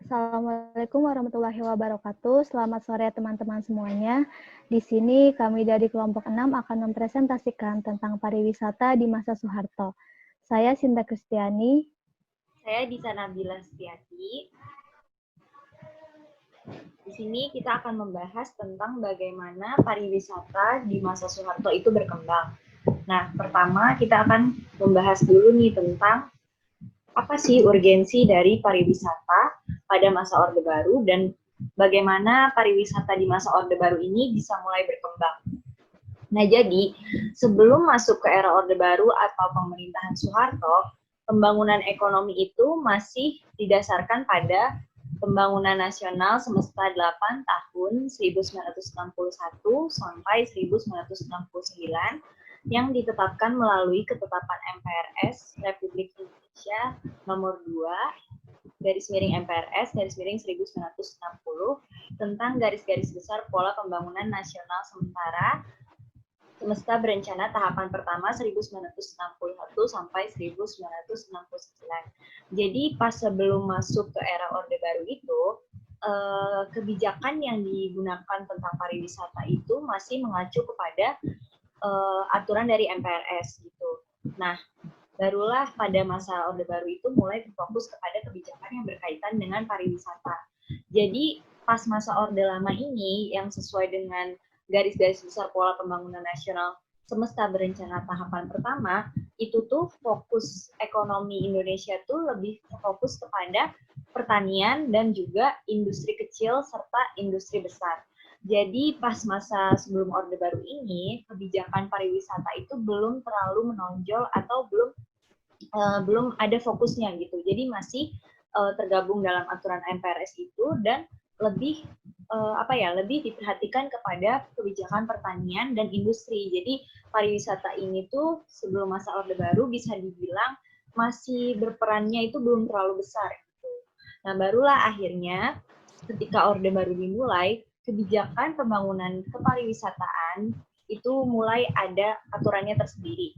Assalamualaikum warahmatullahi wabarakatuh. Selamat sore teman-teman semuanya. Di sini kami dari kelompok 6 akan mempresentasikan tentang pariwisata di masa Soeharto. Saya Sinta Kristiani. Saya Disa Nabila Setiati. Di sini kita akan membahas tentang bagaimana pariwisata di masa Soeharto itu berkembang. Nah, pertama kita akan membahas dulu nih tentang apa sih urgensi dari pariwisata pada masa Orde Baru dan bagaimana pariwisata di masa Orde Baru ini bisa mulai berkembang. Nah, jadi sebelum masuk ke era Orde Baru atau pemerintahan Soeharto, pembangunan ekonomi itu masih didasarkan pada pembangunan nasional semesta 8 tahun 1961 sampai 1969 yang ditetapkan melalui ketetapan MPRS Republik Indonesia nomor 2 garis miring MPRS garis miring 1960 tentang garis-garis besar pola pembangunan nasional sementara semesta berencana tahapan pertama 1961 sampai 1969. Jadi pas sebelum masuk ke era Orde Baru itu, kebijakan yang digunakan tentang pariwisata itu masih mengacu kepada aturan dari MPRS gitu. Nah, barulah pada masa Orde Baru itu mulai berfokus kepada kebijakan yang berkaitan dengan pariwisata. Jadi pas masa Orde Lama ini yang sesuai dengan garis-garis besar pola pembangunan nasional semesta berencana tahapan pertama, itu tuh fokus ekonomi Indonesia tuh lebih fokus kepada pertanian dan juga industri kecil serta industri besar. Jadi pas masa sebelum Orde Baru ini, kebijakan pariwisata itu belum terlalu menonjol atau belum ada fokusnya gitu. Jadi masih tergabung dalam aturan MPRS itu dan lebih lebih diperhatikan kepada kebijakan pertanian dan industri. Jadi pariwisata ini tuh sebelum masa Orde Baru bisa dibilang masih berperannya itu belum terlalu besar gitu. Nah, barulah akhirnya ketika Orde Baru dimulai, kebijakan pembangunan kepariwisataan itu mulai ada aturannya tersendiri.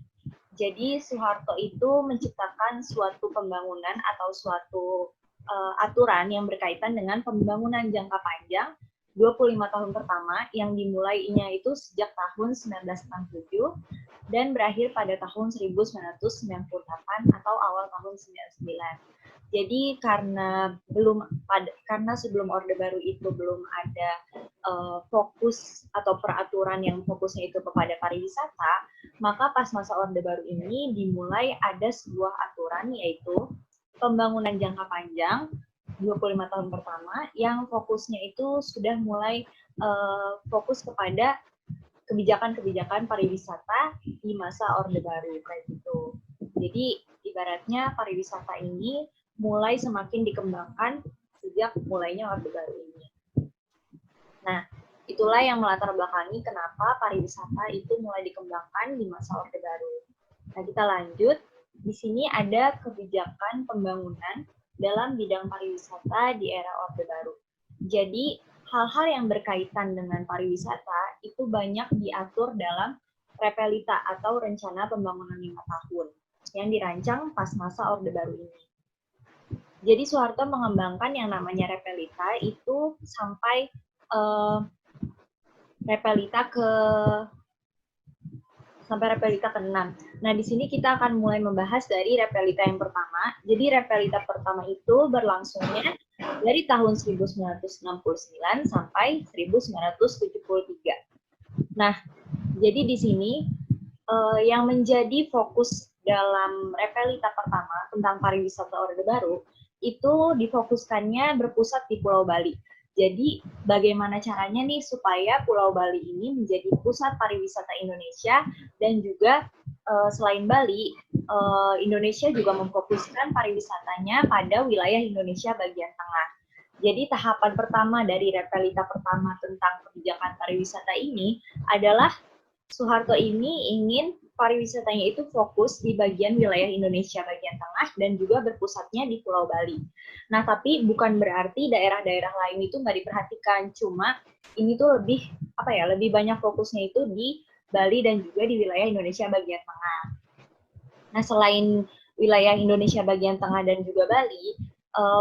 Jadi Soeharto itu menciptakan suatu pembangunan atau suatu aturan yang berkaitan dengan pembangunan jangka panjang 25 tahun pertama yang dimulainya itu sejak tahun 1967 dan berakhir pada tahun 1998 atau awal tahun 99. Jadi karena sebelum Orde Baru itu belum ada fokus atau peraturan yang fokusnya itu kepada pariwisata, maka pas masa Orde Baru ini dimulai ada sebuah aturan yaitu pembangunan jangka panjang 25 tahun pertama yang fokusnya itu sudah mulai fokus kepada kebijakan-kebijakan pariwisata di masa Orde Baru kayak gitu. Jadi ibaratnya pariwisata ini mulai semakin dikembangkan sejak mulainya Orde Baru ini. Nah, itulah yang melatar belakangi kenapa pariwisata itu mulai dikembangkan di masa Orde Baru. Nah, kita lanjut. Di sini ada kebijakan pembangunan dalam bidang pariwisata di era Orde Baru. Jadi, hal-hal yang berkaitan dengan pariwisata itu banyak diatur dalam Repelita atau Rencana Pembangunan 5 Tahun yang dirancang pas masa Orde Baru ini. Jadi Soeharto mengembangkan yang namanya Repelita itu sampai Repelita ke-6. Nah, di sini kita akan mulai membahas dari Repelita yang pertama. Jadi Repelita pertama itu berlangsungnya dari tahun 1969 sampai 1973. Nah, jadi di sini yang menjadi fokus dalam Repelita pertama tentang pariwisata Orde Baru itu difokuskannya berpusat di Pulau Bali. Jadi bagaimana caranya nih supaya Pulau Bali ini menjadi pusat pariwisata Indonesia dan juga selain Bali, Indonesia juga memfokuskan pariwisatanya pada wilayah Indonesia bagian tengah. Jadi tahapan pertama dari Repelita pertama tentang kebijakan pariwisata ini adalah Soeharto ini ingin pariwisatanya itu fokus di bagian wilayah Indonesia bagian tengah dan juga berpusatnya di Pulau Bali. Nah, tapi bukan berarti daerah-daerah lain itu nggak diperhatikan. Cuma ini tuh lebih banyak fokusnya itu di Bali dan juga di wilayah Indonesia bagian tengah. Nah, selain wilayah Indonesia bagian tengah dan juga Bali,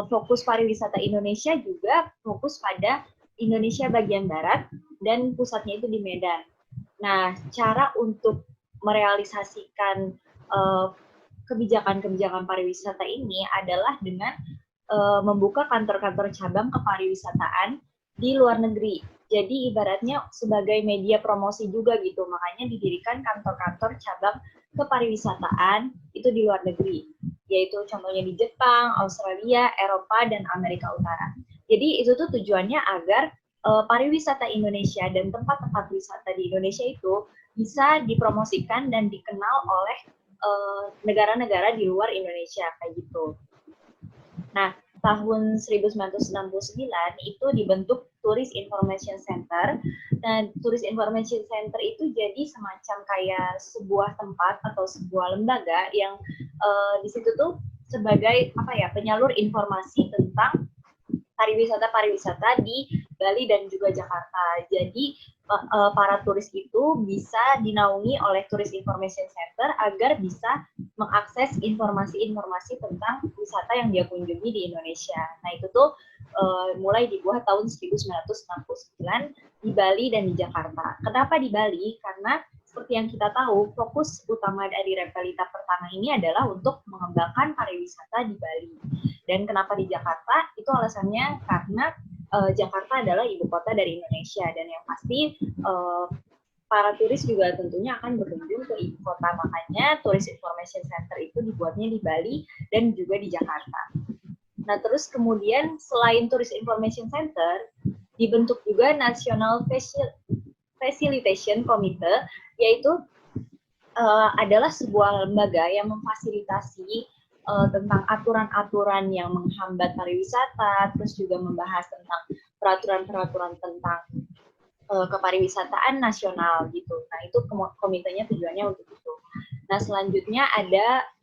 fokus pariwisata Indonesia juga fokus pada Indonesia bagian barat dan pusatnya itu di Medan. Nah, cara untuk merealisasikan kebijakan-kebijakan pariwisata ini adalah dengan membuka kantor-kantor cabang kepariwisataan di luar negeri. Jadi ibaratnya sebagai media promosi juga gitu, makanya didirikan kantor-kantor cabang kepariwisataan itu di luar negeri, yaitu contohnya di Jepang, Australia, Eropa, dan Amerika Utara. Jadi itu tuh tujuannya agar pariwisata Indonesia dan tempat-tempat wisata di Indonesia itu bisa dipromosikan dan dikenal oleh negara-negara di luar Indonesia kayak gitu. Nah, tahun 1969 itu dibentuk Tourist Information Center. Dan Tourist Information Center itu jadi semacam kayak sebuah tempat atau sebuah lembaga yang di situ tuh sebagai penyalur informasi tentang pariwisata di Bali dan juga Jakarta. Jadi para turis itu bisa dinaungi oleh Tourist Information Center agar bisa mengakses informasi-informasi tentang wisata yang dia kunjungi di Indonesia. Nah itu tuh mulai dibuat tahun 1969 di Bali dan di Jakarta. Kenapa di Bali? Karena seperti yang kita tahu, fokus utama dari Repelita pertama ini adalah untuk mengembangkan pariwisata di Bali. Dan kenapa di Jakarta? Itu alasannya karena Jakarta adalah ibu kota dari Indonesia, dan yang pasti para turis juga tentunya akan berkunjung ke ibu kota, makanya Tourist Information Center itu dibuatnya di Bali dan juga di Jakarta. Nah terus kemudian selain Tourist Information Center, dibentuk juga National Facilitation Committee, yaitu adalah sebuah lembaga yang memfasilitasi tentang aturan-aturan yang menghambat pariwisata, terus juga membahas tentang peraturan-peraturan tentang kepariwisataan nasional gitu. Nah itu komitenya tujuannya untuk itu. Nah selanjutnya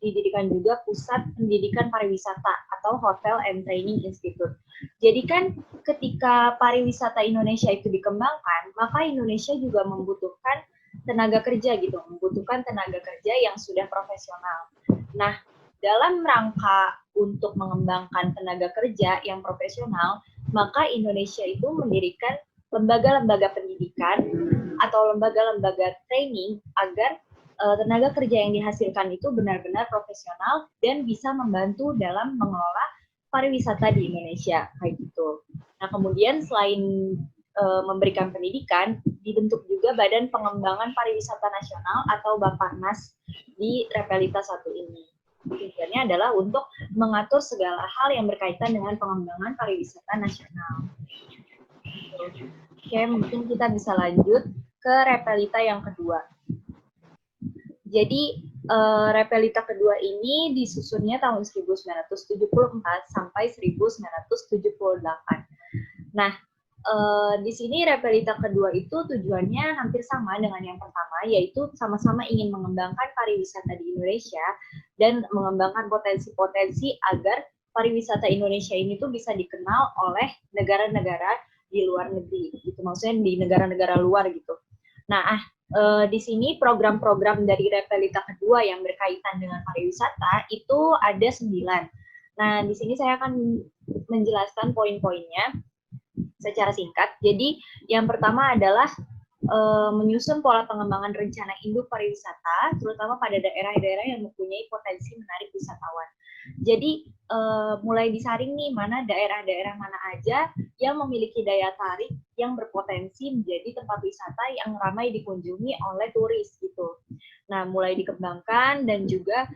didirikan juga Pusat Pendidikan Pariwisata atau Hotel and Training Institute. Jadi kan ketika pariwisata Indonesia itu dikembangkan, maka Indonesia juga membutuhkan tenaga kerja gitu, membutuhkan tenaga kerja yang sudah profesional. Nah, dalam rangka untuk mengembangkan tenaga kerja yang profesional, maka Indonesia itu mendirikan lembaga-lembaga pendidikan atau lembaga-lembaga training agar tenaga kerja yang dihasilkan itu benar-benar profesional dan bisa membantu dalam mengelola pariwisata di Indonesia kayak gitu. Nah, kemudian selain memberikan pendidikan, dibentuk juga Badan Pengembangan Pariwisata Nasional atau Baparnas di Repelita 1 ini. Tujuannya adalah untuk mengatur segala hal yang berkaitan dengan pengembangan pariwisata nasional. Oke, mungkin kita bisa lanjut ke Repelita yang kedua. Jadi, Repelita kedua ini disusunnya tahun 1974 sampai 1978. Nah, di sini Repelita kedua itu tujuannya hampir sama dengan yang pertama, yaitu sama-sama ingin mengembangkan pariwisata di Indonesia dan mengembangkan potensi-potensi agar pariwisata Indonesia ini tuh bisa dikenal oleh negara-negara di luar negeri, gitu. Maksudnya di negara-negara luar gitu. Nah, di sini program-program dari Repelita kedua yang berkaitan dengan pariwisata itu ada 9. Nah, di sini saya akan menjelaskan poin-poinnya secara singkat. Jadi yang pertama adalah menyusun pola pengembangan rencana induk pariwisata, terutama pada daerah-daerah yang mempunyai potensi menarik wisatawan. Jadi mulai disaring nih mana daerah-daerah mana aja yang memiliki daya tarik yang berpotensi menjadi tempat wisata yang ramai dikunjungi oleh turis gitu. Nah, mulai dikembangkan dan juga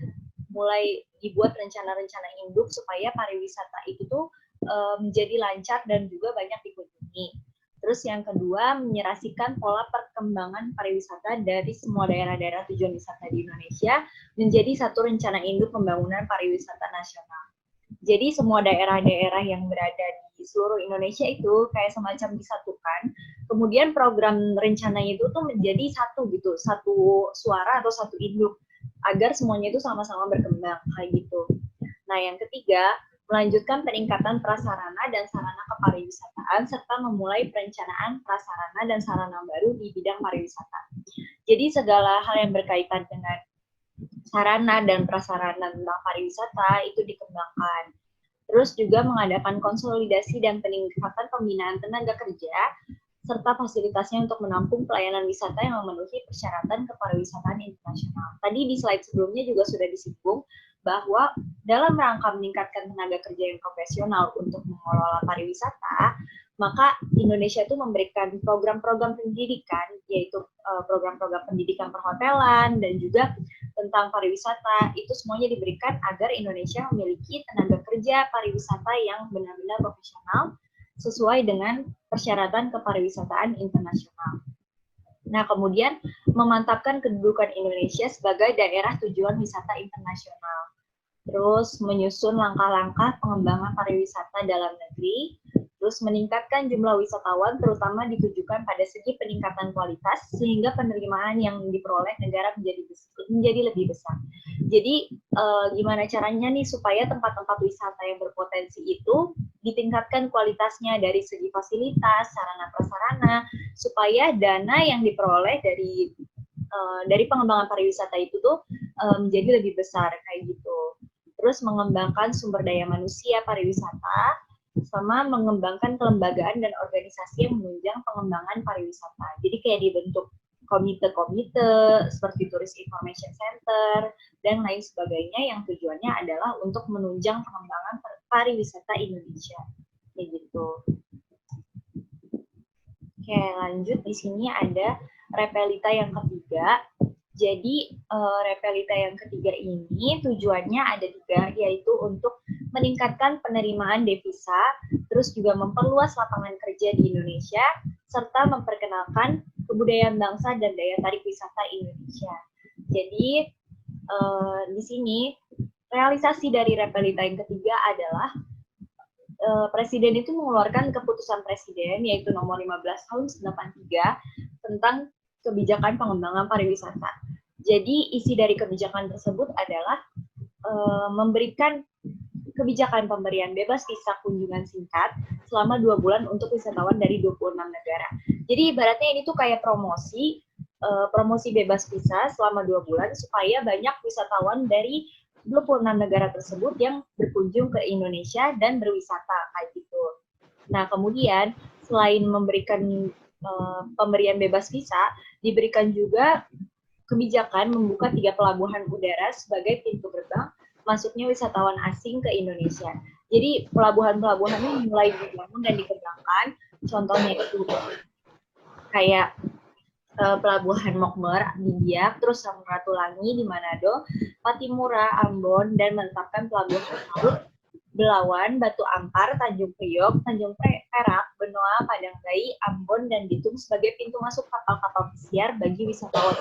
mulai dibuat rencana-rencana induk supaya pariwisata itu tuh menjadi lancar dan juga banyak dikunjungi. Terus yang kedua, menyerasikan pola perkembangan pariwisata dari semua daerah-daerah tujuan wisata di Indonesia menjadi satu rencana induk pembangunan pariwisata nasional. Jadi semua daerah-daerah yang berada di seluruh Indonesia itu kayak semacam disatukan. Kemudian program rencananya itu tuh menjadi satu gitu, satu suara atau satu induk agar semuanya itu sama-sama berkembang kayak gitu. Nah, yang ketiga, melanjutkan peningkatan prasarana dan sarana kepariwisataan, serta memulai perencanaan prasarana dan sarana baru di bidang pariwisata. Jadi segala hal yang berkaitan dengan sarana dan prasarana tentang pariwisata itu dikembangkan. Terus juga mengadakan konsolidasi dan peningkatan pembinaan tenaga kerja, serta fasilitasnya untuk menampung pelayanan wisata yang memenuhi persyaratan kepariwisataan internasional. Tadi di slide sebelumnya juga sudah disinggung bahwa dalam rangka meningkatkan tenaga kerja yang profesional untuk mengelola pariwisata, maka Indonesia itu memberikan program-program pendidikan, yaitu program-program pendidikan perhotelan dan juga tentang pariwisata, itu semuanya diberikan agar Indonesia memiliki tenaga kerja pariwisata yang benar-benar profesional sesuai dengan persyaratan kepariwisataan internasional. Nah, kemudian memantapkan kedudukan Indonesia sebagai daerah tujuan wisata internasional. Terus menyusun langkah-langkah pengembangan pariwisata dalam negeri, terus meningkatkan jumlah wisatawan terutama ditujukan pada segi peningkatan kualitas sehingga penerimaan yang diperoleh negara menjadi lebih besar. Jadi gimana caranya nih supaya tempat-tempat wisata yang berpotensi itu ditingkatkan kualitasnya dari segi fasilitas, sarana prasarana, supaya dana yang diperoleh dari pengembangan pariwisata itu tuh menjadi lebih besar kayak gitu. Terus mengembangkan sumber daya manusia pariwisata, sama mengembangkan kelembagaan dan organisasi yang menunjang pengembangan pariwisata. Jadi kayak dibentuk komite-komite seperti Tourist Information Center dan lain sebagainya yang tujuannya adalah untuk menunjang pengembangan pariwisata Indonesia. Kayak gitu. Oke, lanjut di sini ada Repelita yang ketiga. Jadi Repelita yang ketiga ini tujuannya ada 3, yaitu untuk meningkatkan penerimaan devisa, terus juga memperluas lapangan kerja di Indonesia, serta memperkenalkan kebudayaan bangsa dan daya tarik wisata Indonesia. Jadi di sini realisasi dari Repelita yang ketiga adalah Presiden itu mengeluarkan keputusan Presiden yaitu nomor 15 tahun 93 tentang kebijakan pengembangan pariwisata. Jadi isi dari kebijakan tersebut adalah memberikan kebijakan pemberian bebas visa kunjungan singkat selama 2 bulan untuk wisatawan dari 26 negara. Jadi ibaratnya ini tuh kayak promosi bebas visa selama 2 bulan supaya banyak wisatawan dari 26 negara tersebut yang berkunjung ke Indonesia dan berwisata kayak gitu. Nah, kemudian selain memberikan pemberian bebas visa, diberikan juga kebijakan membuka 3 pelabuhan udara sebagai pintu gerbang masuknya wisatawan asing ke Indonesia. Jadi pelabuhan-pelabuhan ini mulai dibangun dan dikembangkan. Contohnya itu kayak Pelabuhan Mokmer di Biak, terus Samratulangi di Manado, Patimura, Ambon, dan menetapkan pelabuhan laut Belawan, Batu Ampar, Tanjung Priok, Tanjung Perak, Benoa, Padanggai, Ambon, dan Bitung sebagai pintu masuk kapal-kapal pesiar bagi wisatawan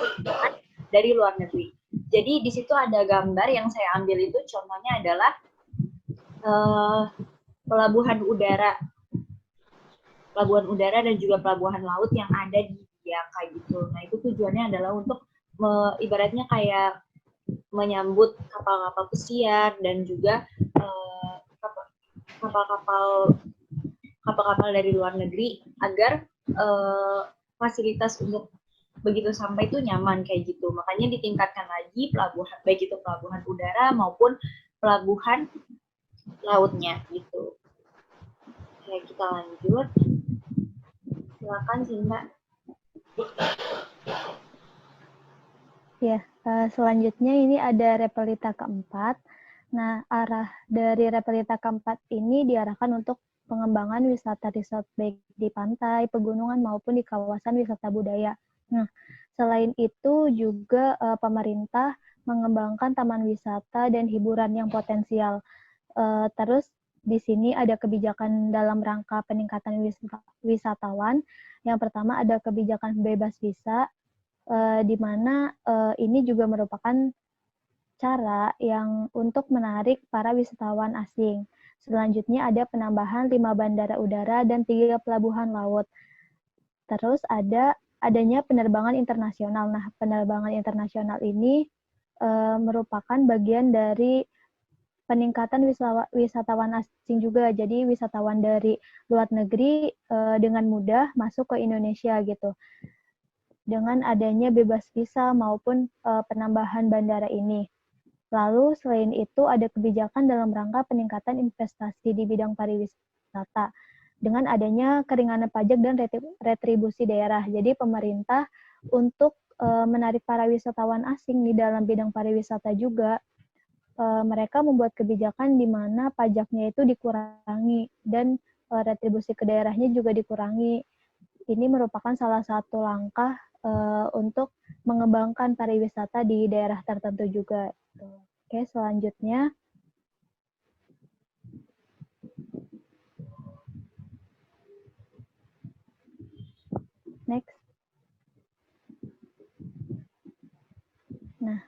dari luar negeri. Jadi di situ ada gambar yang saya ambil itu contohnya adalah pelabuhan udara dan juga pelabuhan laut yang ada di Biak kayak gitu. Nah itu tujuannya adalah untuk ibaratnya kayak menyambut kapal-kapal pesiar dan juga kapal-kapal dari luar negeri agar fasilitas untuk begitu sampai itu nyaman kayak gitu. Makanya ditingkatkan lagi pelabuhan, baik itu pelabuhan udara maupun pelabuhan lautnya gitu. Oke, kita lanjut. Silakan Sinta. Ya, selanjutnya ini ada Repelita keempat. Nah, arah dari Repelita keempat ini diarahkan untuk pengembangan wisata resort baik di pantai, pegunungan maupun di kawasan wisata budaya. Nah, selain itu juga pemerintah mengembangkan taman wisata dan hiburan yang potensial. Terus di sini ada kebijakan dalam rangka peningkatan wisatawan. Yang pertama ada kebijakan bebas visa, di mana ini juga merupakan cara yang untuk menarik para wisatawan asing. Selanjutnya ada penambahan 5 bandara udara dan 3 pelabuhan laut. Terus adanya penerbangan internasional. Nah, penerbangan internasional ini merupakan bagian dari peningkatan wisatawan asing juga. Jadi wisatawan dari luar negeri dengan mudah masuk ke Indonesia gitu. Dengan adanya bebas visa maupun penambahan bandara ini. Lalu selain itu ada kebijakan dalam rangka peningkatan investasi di bidang pariwisata dengan adanya keringanan pajak dan retribusi daerah. Jadi pemerintah untuk menarik para wisatawan asing di dalam bidang pariwisata juga mereka membuat kebijakan di mana pajaknya itu dikurangi dan retribusi ke daerahnya juga dikurangi. Ini merupakan salah satu langkah untuk mengembangkan pariwisata di daerah tertentu juga. Oke, selanjutnya. Next. Nah,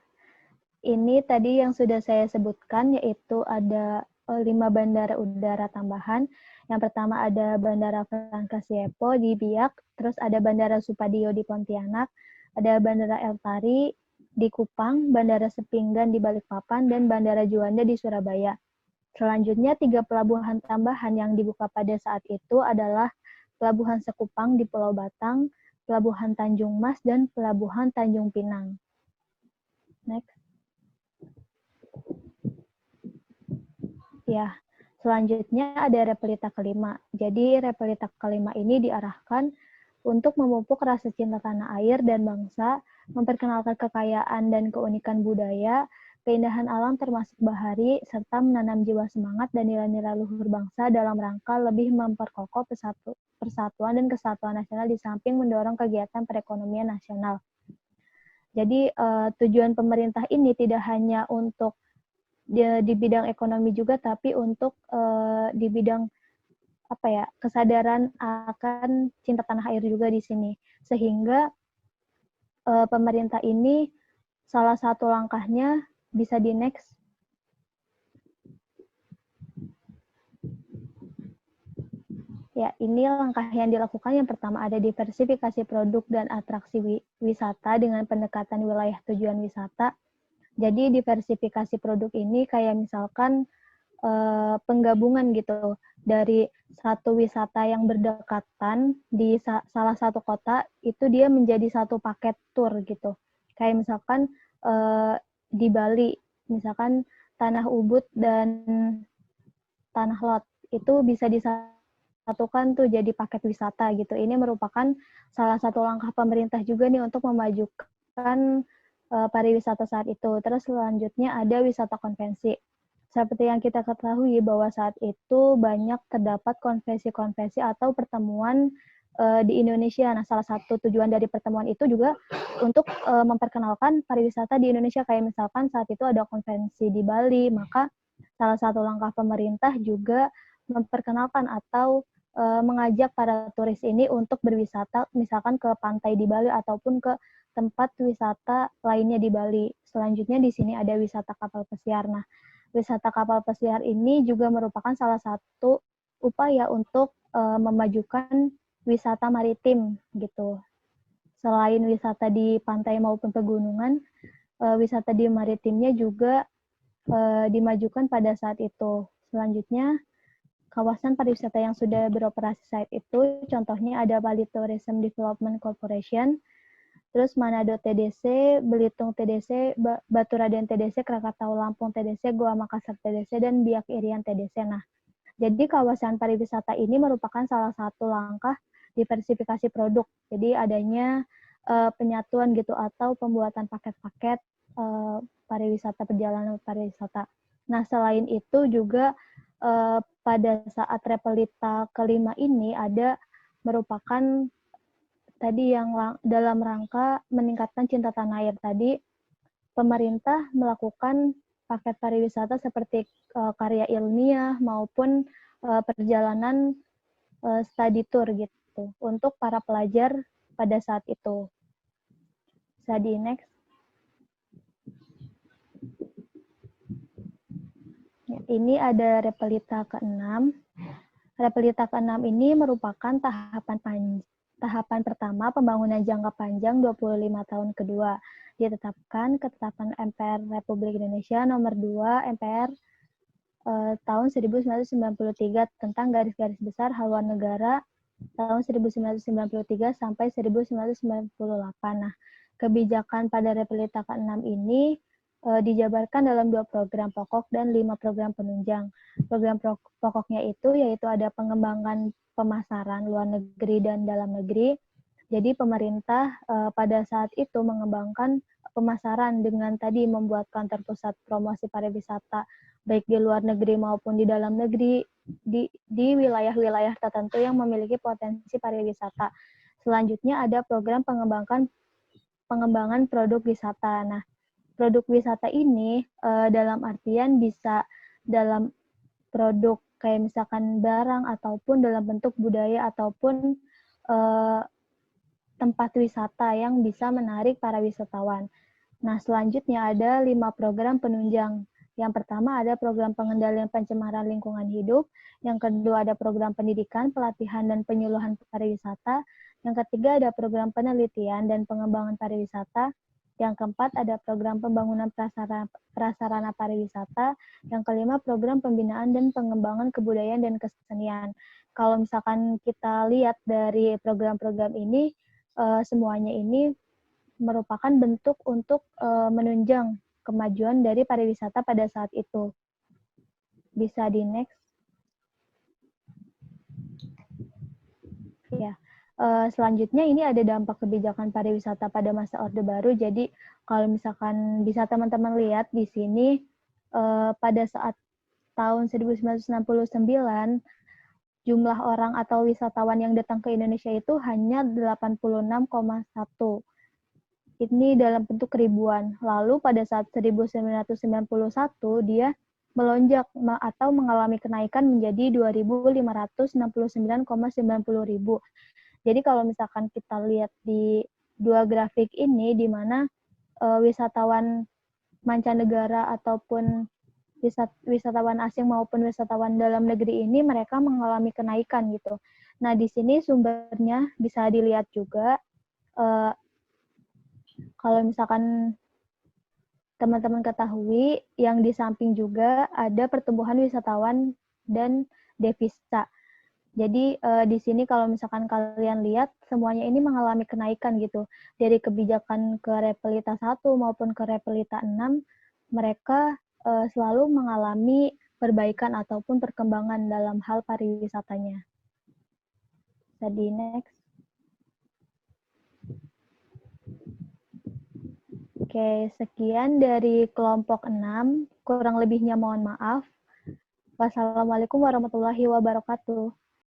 ini tadi yang sudah saya sebutkan, yaitu ada 5 bandara udara tambahan. Yang pertama ada Bandara Francasiepo di Biak, terus ada Bandara Supadio di Pontianak, ada Bandara El Tari di Kupang, Bandara Sepinggan di Balikpapan, dan Bandara Juanda di Surabaya. Selanjutnya, 3 pelabuhan tambahan yang dibuka pada saat itu adalah Pelabuhan Sekupang di Pulau Batang, Pelabuhan Tanjung Mas, dan Pelabuhan Tanjung Pinang. Next. Ya, selanjutnya ada repelita kelima. Jadi repelita kelima ini diarahkan untuk memupuk rasa cinta tanah air dan bangsa, memperkenalkan kekayaan dan keunikan budaya, keindahan alam termasuk bahari, serta menanam jiwa semangat dan nilai-nilai luhur bangsa dalam rangka lebih memperkokoh persatuan dan kesatuan nasional di samping mendorong kegiatan perekonomian nasional. Jadi tujuan pemerintah ini tidak hanya untuk di bidang ekonomi juga, tapi untuk di bidang kesadaran akan cinta tanah air juga di sini. Sehingga pemerintah ini salah satu langkahnya bisa di next. Ya, ini langkah yang dilakukan. Yang pertama ada diversifikasi produk dan atraksi wisata dengan pendekatan wilayah tujuan wisata. Jadi diversifikasi produk ini kayak misalkan penggabungan gitu dari satu wisata yang berdekatan di salah satu kota itu dia menjadi satu paket tour gitu. Kayak misalkan di Bali, misalkan Tanah Ubud dan Tanah Lot itu bisa disatukan tuh jadi paket wisata gitu. Ini merupakan salah satu langkah pemerintah juga nih untuk memajukan pariwisata saat itu. Terus selanjutnya ada wisata konvensi. Seperti yang kita ketahui bahwa saat itu banyak terdapat konvensi-konvensi atau pertemuan di Indonesia. Nah, salah satu tujuan dari pertemuan itu juga untuk memperkenalkan pariwisata di Indonesia. Kayak misalkan saat itu ada konvensi di Bali, maka salah satu langkah pemerintah juga memperkenalkan atau mengajak para turis ini untuk berwisata misalkan ke pantai di Bali ataupun ke tempat wisata lainnya di Bali. Selanjutnya di sini ada wisata kapal pesiar. Nah, wisata kapal pesiar ini juga merupakan salah satu upaya untuk memajukan wisata maritim gitu. Selain wisata di pantai maupun pegunungan, wisata di maritimnya juga dimajukan pada saat itu. Selanjutnya, kawasan pariwisata yang sudah beroperasi saat itu, contohnya ada Bali Tourism Development Corporation, terus Manado TDC, Belitung TDC, Baturaden TDC, Krakatau Lampung TDC, Goa Makassar TDC, dan Biak Irian TDC. Nah, jadi kawasan pariwisata ini merupakan salah satu langkah diversifikasi produk. Jadi adanya penyatuan gitu atau pembuatan paket-paket pariwisata, perjalanan pariwisata. Nah, selain itu juga pada saat repelita kelima ini ada merupakan tadi yang dalam rangka meningkatkan cinta tanah air tadi, pemerintah melakukan paket pariwisata seperti karya ilmiah maupun perjalanan study tour gitu untuk para pelajar pada saat itu. Bisa di next. Ya, ini ada repelita ke-6. Repelita ke-6 ini merupakan tahapan pertama pembangunan jangka panjang 25 tahun kedua. Ditetapkan Ketetapan MPR Republik Indonesia nomor 2 MPR tahun 1993 tentang garis-garis besar haluan negara tahun 1993 sampai 1998. Nah, kebijakan pada repelita ke-6 ini dijabarkan dalam 2 program pokok dan 5 program penunjang. Program pokoknya itu yaitu ada pengembangan pemasaran luar negeri dan dalam negeri. Jadi pemerintah pada saat itu mengembangkan pemasaran dengan tadi membuat kantor pusat promosi pariwisata baik di luar negeri maupun di dalam negeri di wilayah-wilayah tertentu yang memiliki potensi pariwisata. Selanjutnya ada program pengembangan produk wisata. Nah, produk wisata ini dalam artian bisa dalam produk kayak misalkan barang ataupun dalam bentuk budaya ataupun tempat wisata yang bisa menarik para wisatawan. Nah, selanjutnya ada 5 program penunjang. Yang pertama ada program pengendalian pencemaran lingkungan hidup, yang kedua ada program pendidikan, pelatihan, dan penyuluhan pariwisata, yang ketiga ada program penelitian dan pengembangan pariwisata, yang keempat ada program pembangunan prasarana pariwisata, yang kelima program pembinaan dan pengembangan kebudayaan dan kesenian. Kalau misalkan kita lihat dari program-program ini, semuanya ini merupakan bentuk untuk menunjang kemajuan dari pariwisata pada saat itu. Bisa di next. Ya. Selanjutnya ini ada dampak kebijakan pariwisata pada masa Orde Baru. Jadi kalau misalkan bisa teman-teman lihat di sini pada saat tahun 1969 jumlah orang atau wisatawan yang datang ke Indonesia itu hanya 86,1. Ini dalam bentuk ribuan. Lalu pada saat 1991 dia melonjak atau mengalami kenaikan menjadi 2.569,90 ribu. Jadi kalau misalkan kita lihat di dua grafik ini, di mana wisatawan mancanegara ataupun wisatawan asing maupun wisatawan dalam negeri ini mereka mengalami kenaikan gitu. Nah di sini sumbernya bisa dilihat juga. Kalau misalkan teman-teman ketahui, yang di samping juga ada pertumbuhan wisatawan dan devisa. Jadi di sini kalau misalkan kalian lihat, semuanya ini mengalami kenaikan gitu. Dari kebijakan ke Repelita 1 maupun ke Repelita 6, mereka selalu mengalami perbaikan ataupun perkembangan dalam hal pariwisatanya. Jadi next. Oke, sekian dari kelompok 6. Kurang lebihnya mohon maaf. Wassalamualaikum warahmatullahi wabarakatuh.